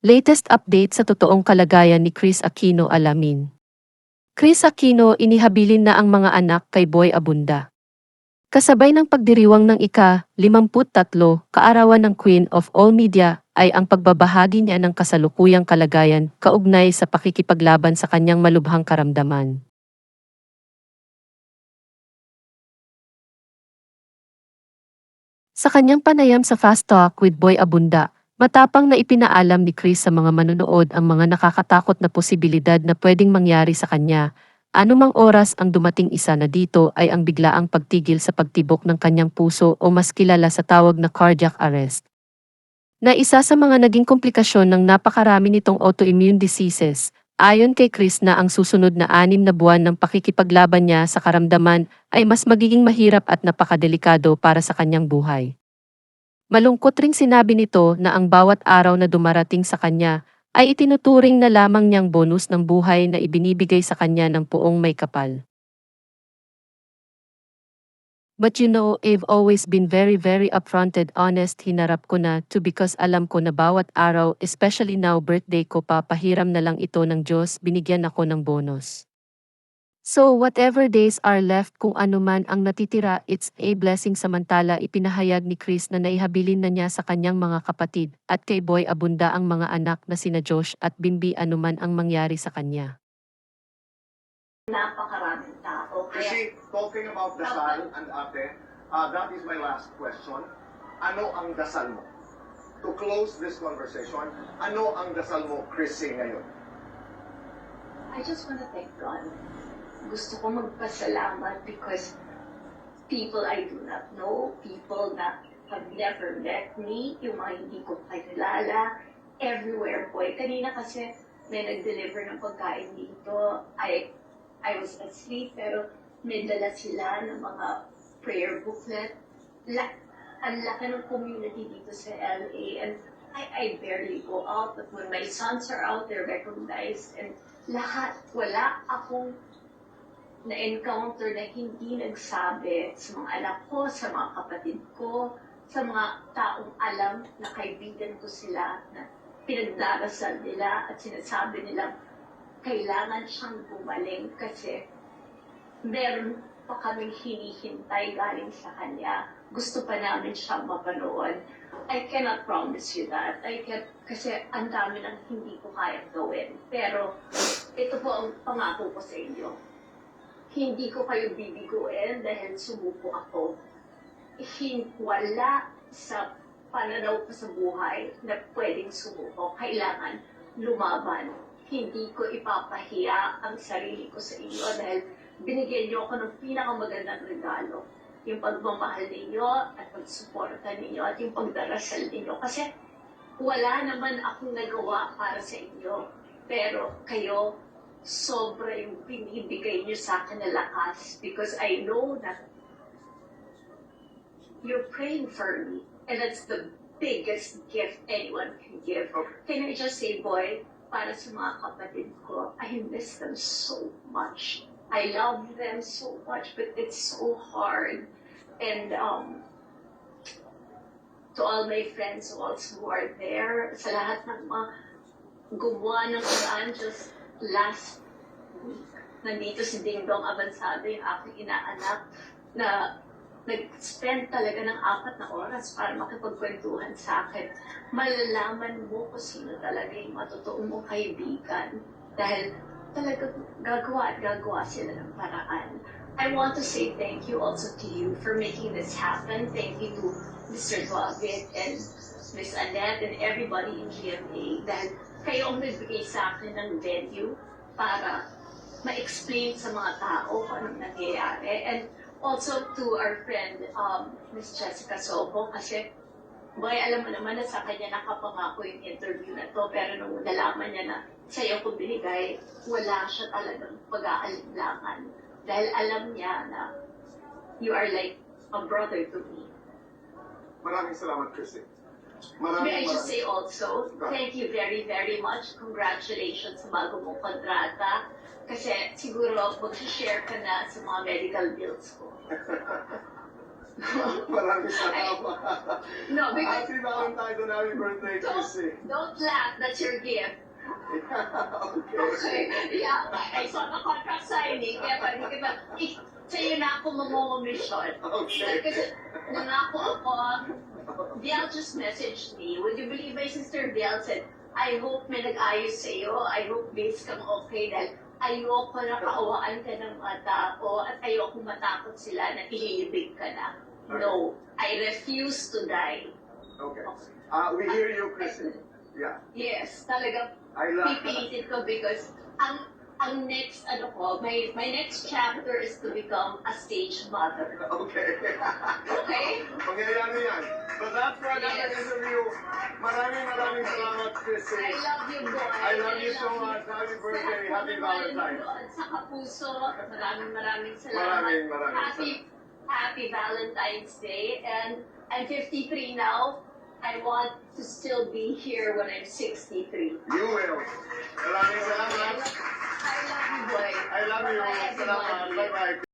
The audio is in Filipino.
Latest update sa totoong kalagayan ni Chris Aquino alamin. Chris Aquino inihabilin na ang mga anak kay Boy Abunda. Kasabay ng pagdiriwang ng ika-53 kaarawan ng Queen of All Media ay ang pagbabahagi niya ng kasalukuyang kalagayan kaugnay sa pakikipaglaban sa kanyang malubhang karamdaman. Sa kanyang panayam sa Fast Talk with Boy Abunda, matapang na ipinaalam ni Chris sa mga manonood ang mga nakakatakot na posibilidad na pwedeng mangyari sa kanya. Anumang oras ang dumating isa na dito ay ang biglaang pagtigil sa pagtibok ng kanyang puso o mas kilala sa tawag na cardiac arrest. Na isa sa mga naging komplikasyon ng napakarami nitong autoimmune diseases, ayon kay Chris na ang susunod na 6 na buwan ng pakikipaglaban niya sa karamdaman ay mas magiging mahirap at napakadelikado para sa kanyang buhay. Malungkot ring sinabi nito na ang bawat araw na dumarating sa kanya ay itinuturing na lamang niyang bonus ng buhay na ibinibigay sa kanya ng Poong May Kapal. But you know, I've always been very upfronted honest hinarap ko na to because alam ko na bawat araw, especially now birthday ko papahiram na lang ito ng Diyos, binigyan ako ng bonus. So whatever days are left kung ano man ang natitira, it's a blessing. Samantala ipinahayag ni Chris na naihabilin na niya sa kanyang mga kapatid at kay Boy Abunda ang mga anak na sina Josh at Bimbi anuman ang mangyari sa kanya. Napakaraming tao. Kasi talking about dasal and ate, that is my last question. Ano ang dasal mo? To close this conversation, ano ang dasal mo, Chrissy, ngayon? I just want to thank God. Gusto ko magpasalamat because people I do not know, people that have never met me, yung mga hindi ko kakilala, everywhere po. Kanina kasi may nag-deliver ng pagkain dito. I was asleep pero may dala sila ng mga prayer booklet. Ang laki ng community dito sa LA and I barely go out but when my sons are out, they're recognized and lahat, wala akong na-encounter na hindi nagsabi sa mga anak ko, sa mga kapatid ko, sa mga taong alam na kaibigan ko sila na pinagdarasal nila at sinasabi nilang kailangan siyang gumaling kasi meron pa kaming hinihintay galing sa kanya. Gusto pa namin siyang mapanood. I cannot promise you that. Kasi ang dami ng hindi ko kayang gawin. Pero ito po ang pangako ko sa inyo. Hindi ko kayo bibiguin dahil sumuko ako. Wala sa pananaw ko sa buhay na pwedeng sumuko. Kailangan lumaban. Hindi ko ipapahiya ang sarili ko sa inyo dahil binigyan niyo ako ng pinakamagandang regalo. Yung pagmamahal ninyo at pagsuporta ninyo at yung pagdarasal ninyo. Kasi wala naman akong nagawa para sa inyo. Pero kayo, sobra yung binibigay niyo sa akin na lakas because I know that you're praying for me and that's the biggest gift anyone can give. Can I just say, Boy, para sa mga kapatid ko, I miss them so much. I love them so much, but it's so hard. And to all my friends also who are there, sa lahat ng mga gumawa ng Quran just last week, nandito si Ding Dong Abansado, yung aking inaanak, na nag-spend talaga ng 4 na oras para makipagkwentuhan sa akin. Malalaman mo kung sino talaga yung matotoong mong kaibigan. Dahil talaga gagawa sila ng paraan. I want to say thank you also to you for making this happen. Thank you to Mr. Duavit and Miss Annette and everybody in GMA. Dahil kayo ang nagbigay sa akin ng venue para ma-explain sa mga tao kung anong nangyayari. And also to our friend, Miss Jessica Sobo, kasi Boy, alam mo naman na sa kanya nakapangako yung interview na to, pero nung nalaman niya na sa'yo ko binigay, wala siya talagang pag-aalinlangan. Dahil alam niya na you are like a brother to me. Maraming salamat, Chrissy. May I just say also, thank you very much. Congratulations sa bago mong kontrata. Kasi siguro mag-share ka na sa mga medical bills ko. Maraming salamat. No, because Happy Valentine's and happy birthday, Chrissy. don't laugh. That's your gift. Okay. Okay. Yeah, I saw the contract signing. Kaya parang kita, sa'yo na ako mamongomisyon. Okay. Kasi nangako ako, Biel just messaged me. Would you believe my sister Biel said, I hope may nag-ayos sa'yo. I hope base kang okay dahil ayoko na kaawaan ka ng mga tao at ayoko matakot sila na ililibig ka na. No, I refuse to die. Okay. We hear you, Chrissy. Yeah. Yes, talaga I love pipilitin ko because ang next my next chapter is to become a stage mother. Okay. Okay? Mangyayari yan. But that's for another Yes. interview. Maraming salamat, Chrissy. I love you, boy. I love you so much. Happy birthday. Happy Valentine's. At sa kapuso, maraming salamat. Maraming Happy Valentine's Day. And I'm 53 now. I want to still be here when I'm 63. You will. Maraming salamat. I love you, boy. I love you. Bye, Salamat. everybody. Bye-bye.